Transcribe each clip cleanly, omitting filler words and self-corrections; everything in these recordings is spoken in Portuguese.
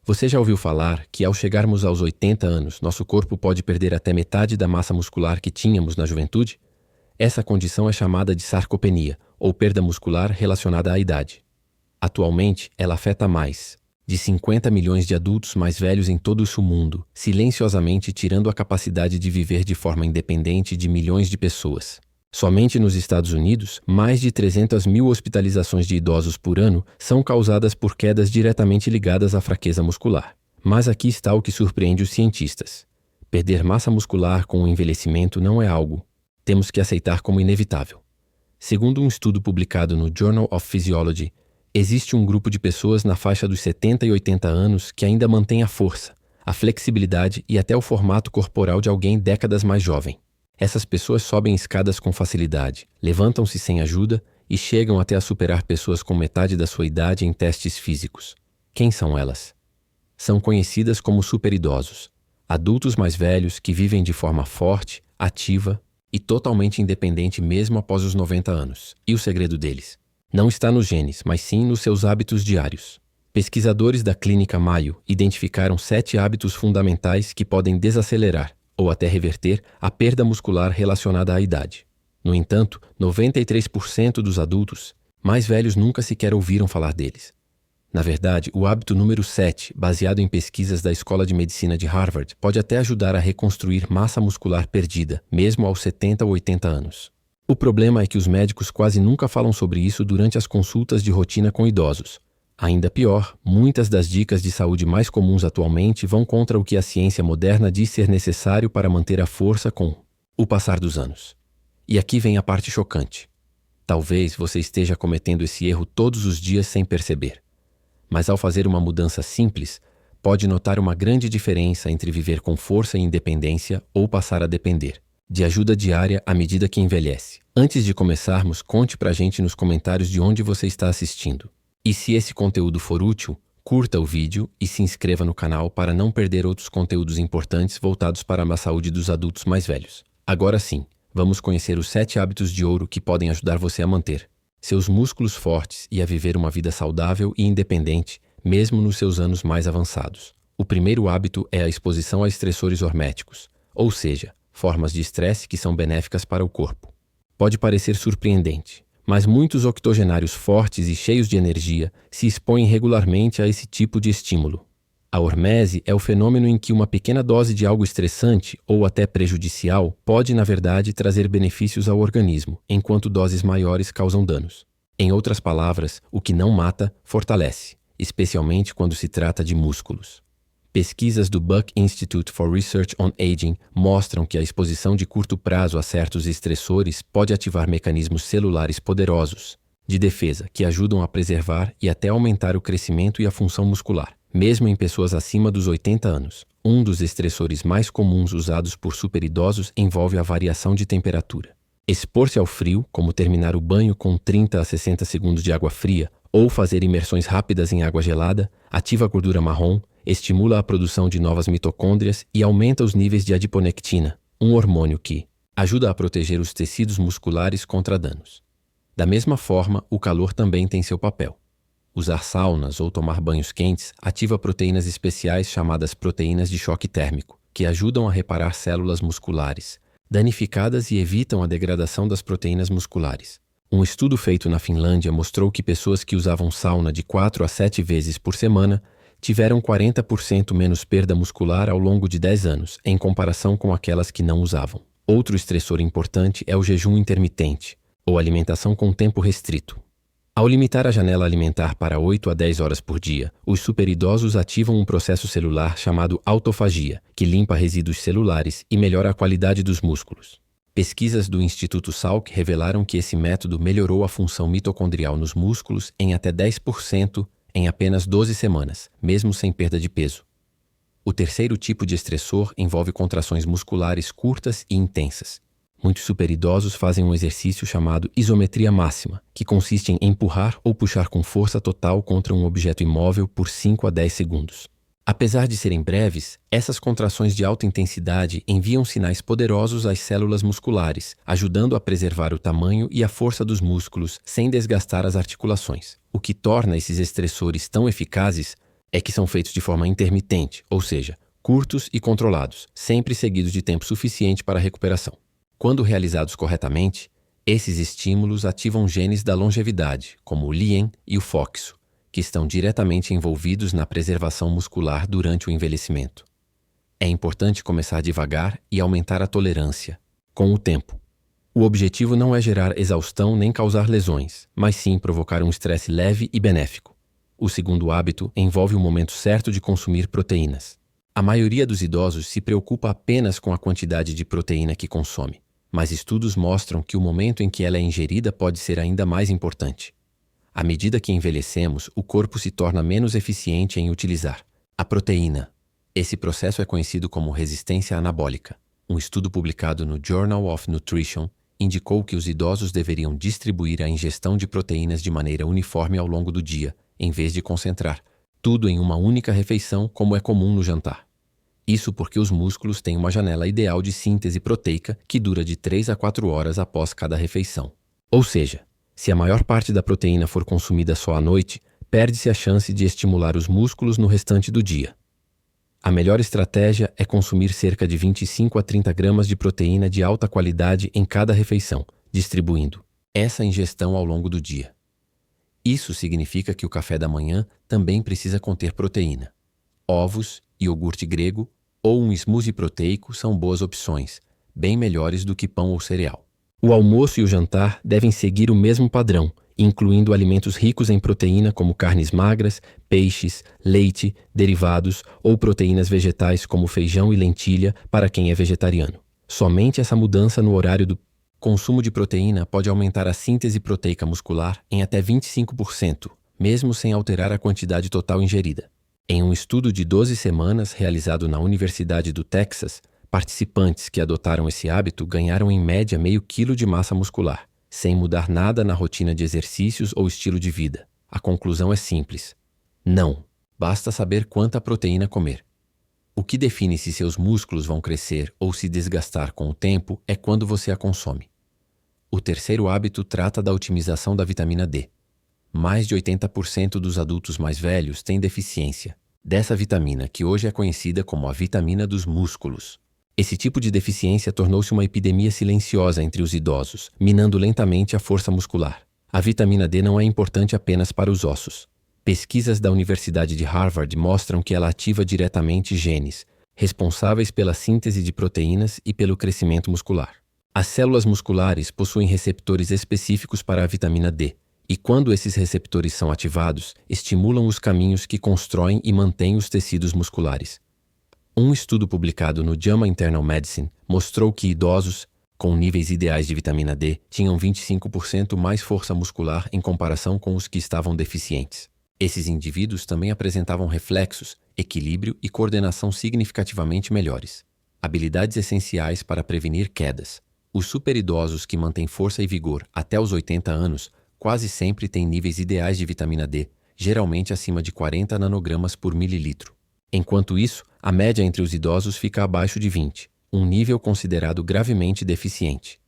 Você já ouviu falar que ao chegarmos aos 80 anos, nosso corpo pode perder até metade da massa muscular que tínhamos na juventude? Essa condição é chamada de sarcopenia, ou perda muscular relacionada à idade. Atualmente, ela afeta mais de 50 milhões de adultos mais velhos em todo o mundo, silenciosamente tirando a capacidade de viver de forma independente de milhões de pessoas. Somente nos Estados Unidos, mais de 300 mil hospitalizações de idosos por ano são causadas por quedas diretamente ligadas à fraqueza muscular. Mas aqui está o que surpreende os cientistas. Perder massa muscular com o envelhecimento não é algo temos que aceitar como inevitável. Segundo um estudo publicado no Journal of Physiology, existe um grupo de pessoas na faixa dos 70 e 80 anos que ainda mantém a força, a flexibilidade e até o formato corporal de alguém décadas mais jovem. Essas pessoas sobem escadas com facilidade, levantam-se sem ajuda e chegam até a superar pessoas com metade da sua idade em testes físicos. Quem são elas? São conhecidas como superidosos, adultos mais velhos que vivem de forma forte, ativa e totalmente independente mesmo após os 90 anos. E o segredo deles? Não está nos genes, mas sim nos seus hábitos diários. Pesquisadores da Clínica Mayo identificaram 7 hábitos fundamentais que podem desacelerar ou até reverter a perda muscular relacionada à idade. No entanto, 93% dos adultos mais velhos nunca sequer ouviram falar deles. Na verdade, o hábito número 7, baseado em pesquisas da Escola de Medicina de Harvard, pode até ajudar a reconstruir massa muscular perdida, mesmo aos 70 ou 80 anos. O problema é que os médicos quase nunca falam sobre isso durante as consultas de rotina com idosos. Ainda pior, muitas das dicas de saúde mais comuns atualmente vão contra o que a ciência moderna diz ser necessário para manter a força com o passar dos anos. E aqui vem a parte chocante. Talvez você esteja cometendo esse erro todos os dias sem perceber. Mas ao fazer uma mudança simples, pode notar uma grande diferença entre viver com força e independência ou passar a depender de ajuda diária à medida que envelhece. Antes de começarmos, conte pra gente nos comentários de onde você está assistindo. E se esse conteúdo for útil, curta o vídeo e se inscreva no canal para não perder outros conteúdos importantes voltados para a saúde dos adultos mais velhos. Agora sim, vamos conhecer os 7 hábitos de ouro que podem ajudar você a manter seus músculos fortes e a viver uma vida saudável e independente, mesmo nos seus anos mais avançados. O primeiro hábito é a exposição a estressores horméticos, ou seja, formas de estresse que são benéficas para o corpo. Pode parecer surpreendente, mas muitos octogenários fortes e cheios de energia se expõem regularmente a esse tipo de estímulo. A hormese é o fenômeno em que uma pequena dose de algo estressante ou até prejudicial pode, na verdade, trazer benefícios ao organismo, enquanto doses maiores causam danos. Em outras palavras, o que não mata, fortalece, especialmente quando se trata de músculos. Pesquisas do Buck Institute for Research on Aging mostram que a exposição de curto prazo a certos estressores pode ativar mecanismos celulares poderosos de defesa que ajudam a preservar e até aumentar o crescimento e a função muscular. Mesmo em pessoas acima dos 80 anos, um dos estressores mais comuns usados por superidosos envolve a variação de temperatura. Expor-se ao frio, como terminar o banho com 30 a 60 segundos de água fria ou fazer imersões rápidas em água gelada, ativa a gordura marrom, estimula a produção de novas mitocôndrias e aumenta os níveis de adiponectina, um hormônio que ajuda a proteger os tecidos musculares contra danos. Da mesma forma, o calor também tem seu papel. Usar saunas ou tomar banhos quentes ativa proteínas especiais chamadas proteínas de choque térmico, que ajudam a reparar células musculares danificadas e evitam a degradação das proteínas musculares. Um estudo feito na Finlândia mostrou que pessoas que usavam sauna de 4 a 7 vezes por semana tiveram 40% menos perda muscular ao longo de 10 anos, em comparação com aquelas que não usavam. Outro estressor importante é o jejum intermitente, ou alimentação com tempo restrito. Ao limitar a janela alimentar para 8 a 10 horas por dia, os superidosos ativam um processo celular chamado autofagia, que limpa resíduos celulares e melhora a qualidade dos músculos. Pesquisas do Instituto Salk revelaram que esse método melhorou a função mitocondrial nos músculos em até 10% em apenas 12 semanas, mesmo sem perda de peso. O terceiro tipo de estressor envolve contrações musculares curtas e intensas. Muitos superidosos fazem um exercício chamado isometria máxima, que consiste em empurrar ou puxar com força total contra um objeto imóvel por 5 a 10 segundos. Apesar de serem breves, essas contrações de alta intensidade enviam sinais poderosos às células musculares, ajudando a preservar o tamanho e a força dos músculos sem desgastar as articulações. O que torna esses estressores tão eficazes é que são feitos de forma intermitente, ou seja, curtos e controlados, sempre seguidos de tempo suficiente para a recuperação. Quando realizados corretamente, esses estímulos ativam genes da longevidade, como o LIEN e o FOXO, que estão diretamente envolvidos na preservação muscular durante o envelhecimento. É importante começar devagar e aumentar a tolerância, com o tempo. O objetivo não é gerar exaustão nem causar lesões, mas sim provocar um estresse leve e benéfico. O segundo hábito envolve o momento certo de consumir proteínas. A maioria dos idosos se preocupa apenas com a quantidade de proteína que consome, mas estudos mostram que o momento em que ela é ingerida pode ser ainda mais importante. À medida que envelhecemos, o corpo se torna menos eficiente em utilizar a proteína. Esse processo é conhecido como resistência anabólica. Um estudo publicado no Journal of Nutrition indicou que os idosos deveriam distribuir a ingestão de proteínas de maneira uniforme ao longo do dia, em vez de concentrar tudo em uma única refeição, como é comum no jantar. Isso porque os músculos têm uma janela ideal de síntese proteica que dura de 3 a 4 horas após cada refeição. Ou seja, se a maior parte da proteína for consumida só à noite, perde-se a chance de estimular os músculos no restante do dia. A melhor estratégia é consumir cerca de 25 a 30 gramas de proteína de alta qualidade em cada refeição, distribuindo essa ingestão ao longo do dia. Isso significa que o café da manhã também precisa conter proteína. Ovos, iogurte grego ou um smoothie proteico são boas opções, bem melhores do que pão ou cereal. O almoço e o jantar devem seguir o mesmo padrão, incluindo alimentos ricos em proteína como carnes magras, peixes, leite, derivados ou proteínas vegetais como feijão e lentilha para quem é vegetariano. Somente essa mudança no horário do consumo de proteína pode aumentar a síntese proteica muscular em até 25%, mesmo sem alterar a quantidade total ingerida. Em um estudo de 12 semanas realizado na Universidade do Texas, participantes que adotaram esse hábito ganharam em média meio quilo de massa muscular, sem mudar nada na rotina de exercícios ou estilo de vida. A conclusão é simples. Não. Basta saber quanta proteína comer. O que define se seus músculos vão crescer ou se desgastar com o tempo é quando você a consome. O terceiro hábito trata da otimização da vitamina D. Mais de 80% dos adultos mais velhos têm deficiência dessa vitamina, que hoje é conhecida como a vitamina dos músculos. Esse tipo de deficiência tornou-se uma epidemia silenciosa entre os idosos, minando lentamente a força muscular. A vitamina D não é importante apenas para os ossos. Pesquisas da Universidade de Harvard mostram que ela ativa diretamente genes, responsáveis pela síntese de proteínas e pelo crescimento muscular. As células musculares possuem receptores específicos para a vitamina D, e quando esses receptores são ativados, estimulam os caminhos que constroem e mantêm os tecidos musculares. Um estudo publicado no JAMA Internal Medicine mostrou que idosos com níveis ideais de vitamina D tinham 25% mais força muscular em comparação com os que estavam deficientes. Esses indivíduos também apresentavam reflexos, equilíbrio e coordenação significativamente melhores, habilidades essenciais para prevenir quedas. Os superidosos que mantêm força e vigor até os 80 anos quase sempre têm níveis ideais de vitamina D, geralmente acima de 40 nanogramas por mililitro. Enquanto isso, a média entre os idosos fica abaixo de 20, um nível considerado gravemente deficiente.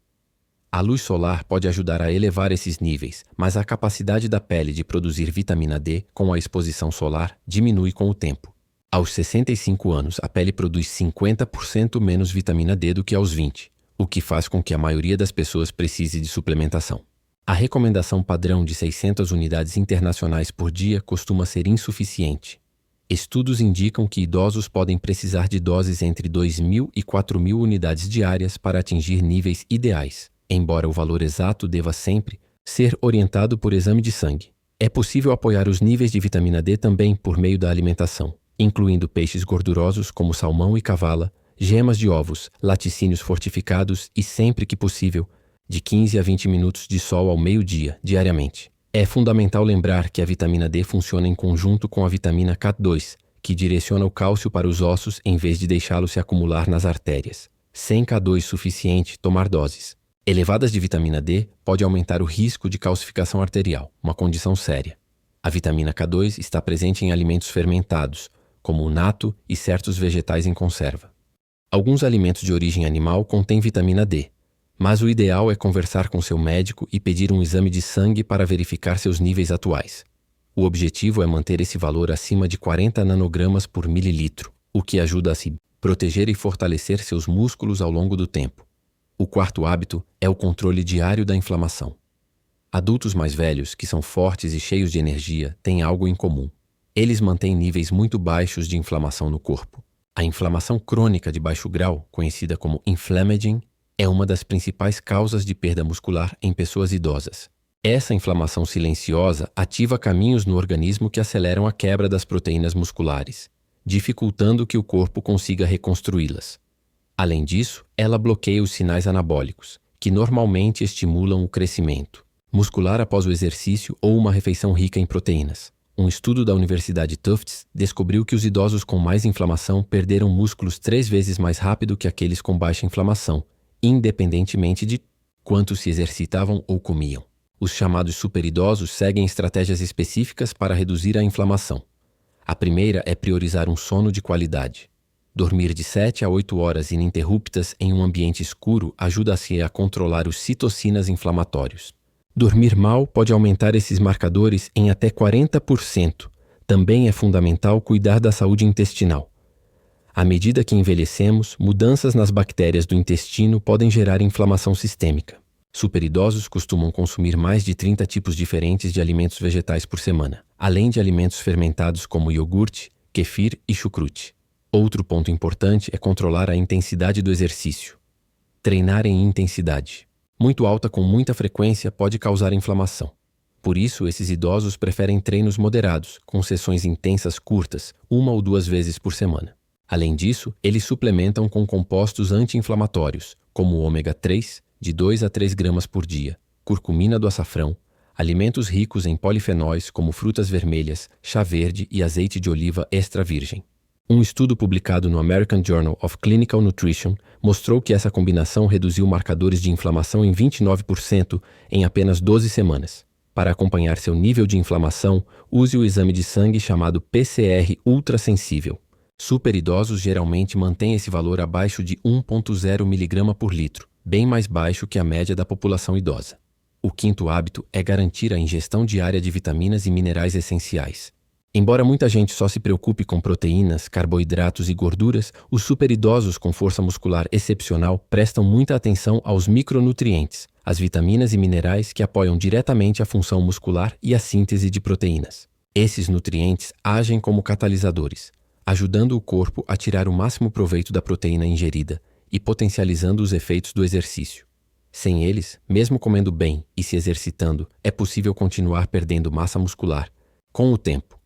A luz solar pode ajudar a elevar esses níveis, mas a capacidade da pele de produzir vitamina D com a exposição solar diminui com o tempo. Aos 65 anos, a pele produz 50% menos vitamina D do que aos 20, o que faz com que a maioria das pessoas precise de suplementação. A recomendação padrão de 600 unidades internacionais por dia costuma ser insuficiente. Estudos indicam que idosos podem precisar de doses entre 2.000 e 4.000 unidades diárias para atingir níveis ideais, embora o valor exato deva sempre ser orientado por exame de sangue. É possível apoiar os níveis de vitamina D também por meio da alimentação, incluindo peixes gordurosos como salmão e cavala, gemas de ovos, laticínios fortificados e, sempre que possível, de 15 a 20 minutos de sol ao meio-dia, diariamente. É fundamental lembrar que a vitamina D funciona em conjunto com a vitamina K2, que direciona o cálcio para os ossos em vez de deixá-lo se acumular nas artérias. Sem K2 suficiente, tomar doses elevadas de vitamina D pode aumentar o risco de calcificação arterial, uma condição séria. A vitamina K2 está presente em alimentos fermentados, como o nato e certos vegetais em conserva. Alguns alimentos de origem animal contêm vitamina D, mas o ideal é conversar com seu médico e pedir um exame de sangue para verificar seus níveis atuais. O objetivo é manter esse valor acima de 40 nanogramas por mililitro, o que ajuda a se proteger e fortalecer seus músculos ao longo do tempo. O quarto hábito é o controle diário da inflamação. Adultos mais velhos, que são fortes e cheios de energia, têm algo em comum. Eles mantêm níveis muito baixos de inflamação no corpo. A inflamação crônica de baixo grau, conhecida como inflammaging, é uma das principais causas de perda muscular em pessoas idosas. Essa inflamação silenciosa ativa caminhos no organismo que aceleram a quebra das proteínas musculares, dificultando que o corpo consiga reconstruí-las. Além disso, ela bloqueia os sinais anabólicos, que normalmente estimulam o crescimento muscular após o exercício ou uma refeição rica em proteínas. Um estudo da Universidade Tufts descobriu que os idosos com mais inflamação perderam músculos 3 vezes mais rápido que aqueles com baixa inflamação, independentemente de quanto se exercitavam ou comiam. Os chamados superidosos seguem estratégias específicas para reduzir a inflamação. A primeira é priorizar um sono de qualidade. Dormir de 7 a 8 horas ininterruptas em um ambiente escuro ajuda-se a controlar os citocinas inflamatórios. Dormir mal pode aumentar esses marcadores em até 40%. Também é fundamental cuidar da saúde intestinal. À medida que envelhecemos, mudanças nas bactérias do intestino podem gerar inflamação sistêmica. Superidosos costumam consumir mais de 30 tipos diferentes de alimentos vegetais por semana, além de alimentos fermentados como iogurte, kefir e chucrute. Outro ponto importante é controlar a intensidade do exercício. Treinar em intensidade muito alta com muita frequência pode causar inflamação. Por isso, esses idosos preferem treinos moderados, com sessões intensas curtas, 1 ou 2 vezes por semana. Além disso, eles suplementam com compostos anti-inflamatórios, como o ômega 3, de 2 a 3 gramas por dia, curcumina do açafrão, alimentos ricos em polifenóis como frutas vermelhas, chá verde e azeite de oliva extra virgem. Um estudo publicado no American Journal of Clinical Nutrition mostrou que essa combinação reduziu marcadores de inflamação em 29% em apenas 12 semanas. Para acompanhar seu nível de inflamação, use o exame de sangue chamado PCR ultrassensível. Superidosos geralmente mantêm esse valor abaixo de 1,0 mg por litro, bem mais baixo que a média da população idosa. O quinto hábito é garantir a ingestão diária de vitaminas e minerais essenciais. Embora muita gente só se preocupe com proteínas, carboidratos e gorduras, os superidosos com força muscular excepcional prestam muita atenção aos micronutrientes, as vitaminas e minerais que apoiam diretamente a função muscular e a síntese de proteínas. Esses nutrientes agem como catalisadores, ajudando o corpo a tirar o máximo proveito da proteína ingerida e potencializando os efeitos do exercício. Sem eles, mesmo comendo bem e se exercitando, é possível continuar perdendo massa muscular com o tempo.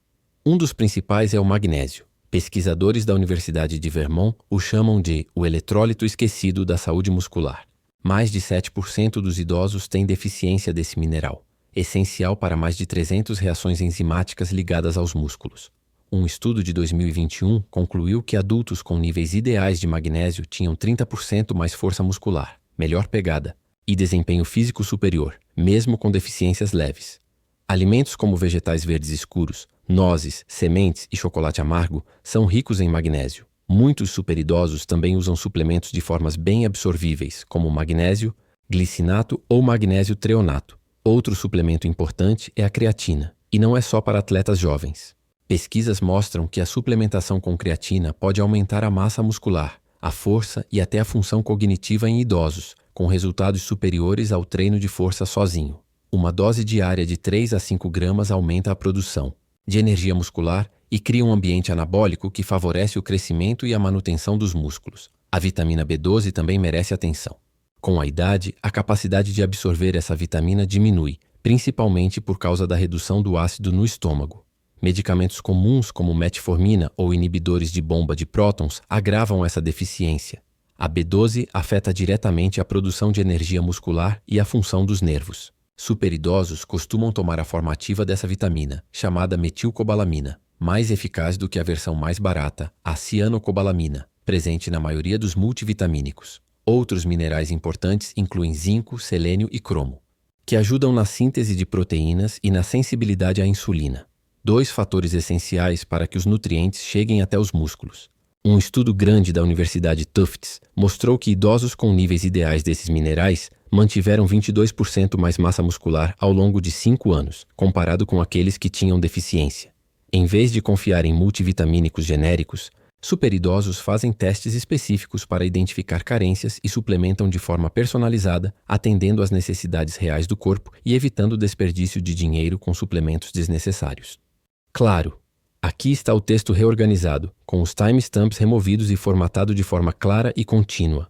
Um dos principais é o magnésio. Pesquisadores da Universidade de Vermont o chamam de o eletrólito esquecido da saúde muscular. Mais de 7% dos idosos têm deficiência desse mineral, essencial para mais de 300 reações enzimáticas ligadas aos músculos. Um estudo de 2021 concluiu que adultos com níveis ideais de magnésio tinham 30% mais força muscular, melhor pegada e desempenho físico superior, mesmo com deficiências leves. Alimentos como vegetais verdes escuros, nozes, sementes e chocolate amargo são ricos em magnésio. Muitos superidosos também usam suplementos de formas bem absorvíveis, como magnésio, glicinato ou magnésio treonato. Outro suplemento importante é a creatina, e não é só para atletas jovens. Pesquisas mostram que a suplementação com creatina pode aumentar a massa muscular, a força e até a função cognitiva em idosos, com resultados superiores ao treino de força sozinho. Uma dose diária de 3 a 5 gramas aumenta a produção de energia muscular e cria um ambiente anabólico que favorece o crescimento e a manutenção dos músculos. A vitamina B12 também merece atenção. Com a idade, a capacidade de absorver essa vitamina diminui, principalmente por causa da redução do ácido no estômago. Medicamentos comuns como metformina ou inibidores de bomba de prótons agravam essa deficiência. A B12 afeta diretamente a produção de energia muscular e a função dos nervos. Superidosos costumam tomar a forma ativa dessa vitamina, chamada metilcobalamina, mais eficaz do que a versão mais barata, a cianocobalamina, presente na maioria dos multivitamínicos. Outros minerais importantes incluem zinco, selênio e cromo, que ajudam na síntese de proteínas e na sensibilidade à insulina. 2 fatores essenciais para que os nutrientes cheguem até os músculos. Um estudo grande da Universidade Tufts mostrou que idosos com níveis ideais desses minerais mantiveram 22% mais massa muscular ao longo de 5 anos, comparado com aqueles que tinham deficiência. Em vez de confiar em multivitamínicos genéricos, superidosos fazem testes específicos para identificar carências e suplementam de forma personalizada, atendendo às necessidades reais do corpo e evitando o desperdício de dinheiro com suplementos desnecessários. Claro, aqui está o texto reorganizado, com os timestamps removidos e formatado de forma clara e contínua.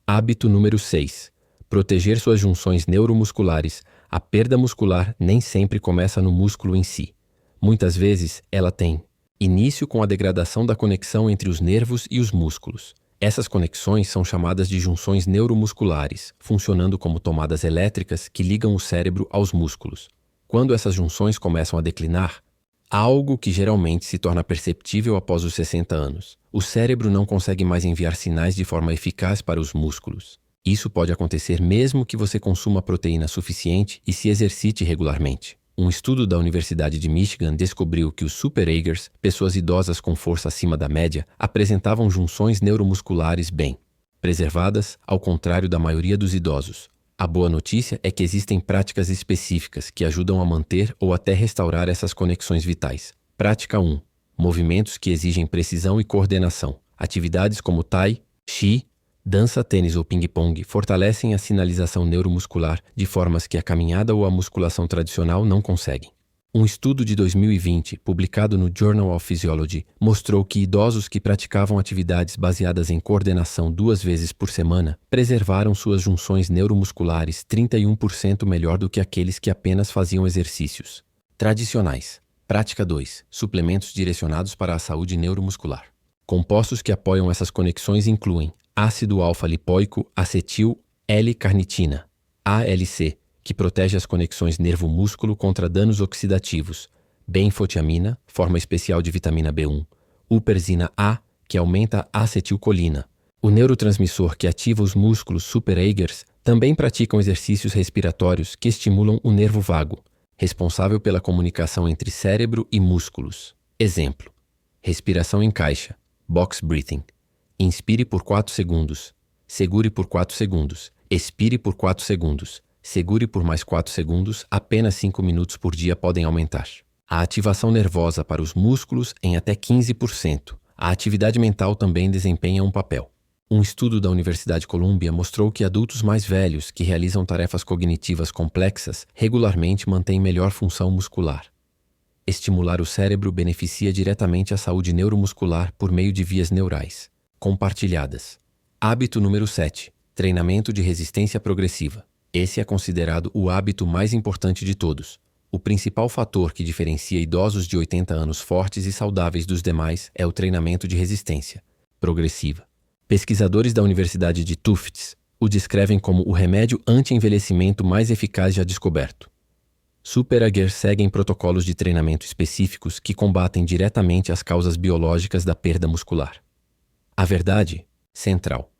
Hábito número 6. Proteger suas junções neuromusculares. A perda muscular nem sempre começa no músculo em si. Muitas vezes, ela tem início com a degradação da conexão entre os nervos e os músculos. Essas conexões são chamadas de junções neuromusculares, funcionando como tomadas elétricas que ligam o cérebro aos músculos. Quando essas junções começam a declinar, algo que geralmente se torna perceptível após os 60 anos, o cérebro não consegue mais enviar sinais de forma eficaz para os músculos. Isso pode acontecer mesmo que você consuma proteína suficiente e se exercite regularmente. Um estudo da Universidade de Michigan descobriu que os superagers, pessoas idosas com força acima da média, apresentavam junções neuromusculares bem preservadas, ao contrário da maioria dos idosos. A boa notícia é que existem práticas específicas que ajudam a manter ou até restaurar essas conexões vitais. Prática 1. Movimentos que exigem precisão e coordenação. Atividades como Tai Chi, dança, tênis ou ping-pong fortalecem a sinalização neuromuscular de formas que a caminhada ou a musculação tradicional não conseguem. Um estudo de 2020, publicado no Journal of Physiology, mostrou que idosos que praticavam atividades baseadas em coordenação 2 vezes por semana preservaram suas junções neuromusculares 31% melhor do que aqueles que apenas faziam exercícios tradicionais. Prática 2. Suplementos direcionados para a saúde neuromuscular. Compostos que apoiam essas conexões incluem ácido alfa-lipoico acetil L-carnitina, ALC, que protege as conexões nervo-músculo contra danos oxidativos, benfotiamina, forma especial de vitamina B1, huperzina A, que aumenta a acetilcolina. O neurotransmissor que ativa os músculos superagers também praticam exercícios respiratórios que estimulam o nervo vago, responsável pela comunicação entre cérebro e músculos. Exemplo: respiração em caixa, box breathing. Inspire por 4 segundos, segure por 4 segundos, expire por 4 segundos, segure por mais 4 segundos, apenas 5 minutos por dia podem aumentar a ativação nervosa para os músculos em até 15%. A atividade mental também desempenha um papel. Um estudo da Universidade Columbia mostrou que adultos mais velhos que realizam tarefas cognitivas complexas regularmente mantêm melhor função muscular. Estimular o cérebro beneficia diretamente a saúde neuromuscular por meio de vias neurais compartilhadas. Hábito número 7. Treinamento de resistência progressiva. Esse é considerado o hábito mais importante de todos. O principal fator que diferencia idosos de 80 anos fortes e saudáveis dos demais é o treinamento de resistência progressiva. Pesquisadores da Universidade de Tufts o descrevem como o remédio anti-envelhecimento mais eficaz já descoberto. Superagers seguem protocolos de treinamento específicos que combatem diretamente as causas biológicas da perda muscular. A verdade central: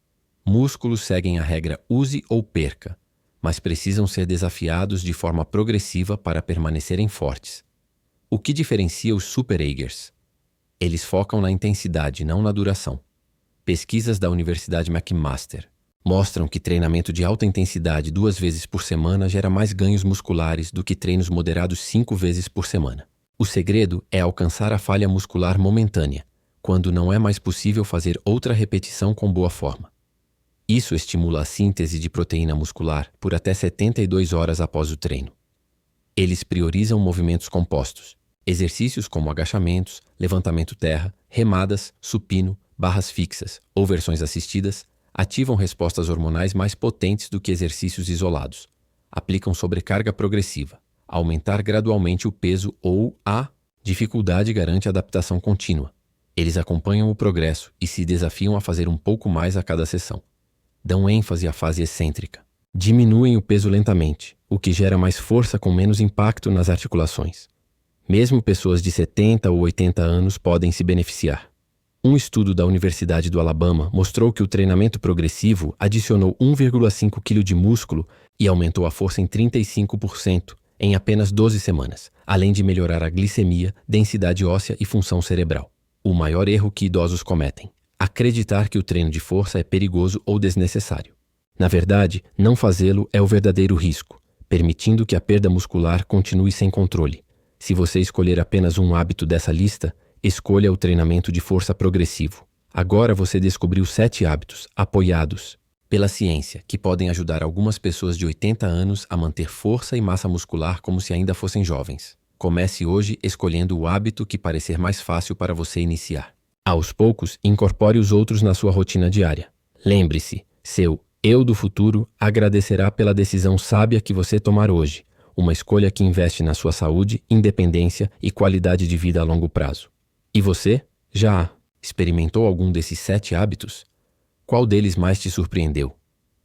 músculos seguem a regra use ou perca, mas precisam ser desafiados de forma progressiva para permanecerem fortes. O que diferencia os superagers? Eles focam na intensidade, não na duração. Pesquisas da Universidade McMaster mostram que treinamento de alta intensidade 2 vezes por semana gera mais ganhos musculares do que treinos moderados 5 vezes por semana. O segredo é alcançar a falha muscular momentânea, quando não é mais possível fazer outra repetição com boa forma. Isso estimula a síntese de proteína muscular por até 72 horas após o treino. Eles priorizam movimentos compostos, exercícios como agachamentos, levantamento terra, remadas, supino, barras fixas ou versões assistidas, ativam respostas hormonais mais potentes do que exercícios isolados, aplicam sobrecarga progressiva, aumentar gradualmente o peso ou a dificuldade garante adaptação contínua. Eles acompanham o progresso e se desafiam a fazer um pouco mais a cada sessão. Dão ênfase à fase excêntrica. Diminuem o peso lentamente, o que gera mais força com menos impacto nas articulações. Mesmo pessoas de 70 ou 80 anos podem se beneficiar. Um estudo da Universidade do Alabama mostrou que o treinamento progressivo adicionou 1,5 kg de músculo e aumentou a força em 35% em apenas 12 semanas, além de melhorar a glicemia, densidade óssea e função cerebral. O maior erro que idosos cometem: acreditar que o treino de força é perigoso ou desnecessário. Na verdade, não fazê-lo é o verdadeiro risco, permitindo que a perda muscular continue sem controle. Se você escolher apenas um hábito dessa lista, escolha o treinamento de força progressivo. Agora você descobriu 7 hábitos, apoiados pela ciência, que podem ajudar algumas pessoas de 80 anos a manter força e massa muscular como se ainda fossem jovens. Comece hoje escolhendo o hábito que parecer mais fácil para você iniciar. Aos poucos, incorpore os outros na sua rotina diária. Lembre-se, seu eu do futuro agradecerá pela decisão sábia que você tomar hoje, uma escolha que investe na sua saúde, independência e qualidade de vida a longo prazo. E você? Já experimentou algum desses 7 hábitos? Qual deles mais te surpreendeu?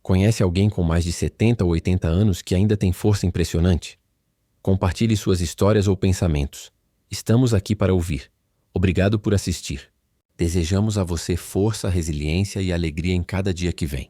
Conhece alguém com mais de 70 ou 80 anos que ainda tem força impressionante? Compartilhe suas histórias ou pensamentos. Estamos aqui para ouvir. Obrigado por assistir. Desejamos a você força, resiliência e alegria em cada dia que vem.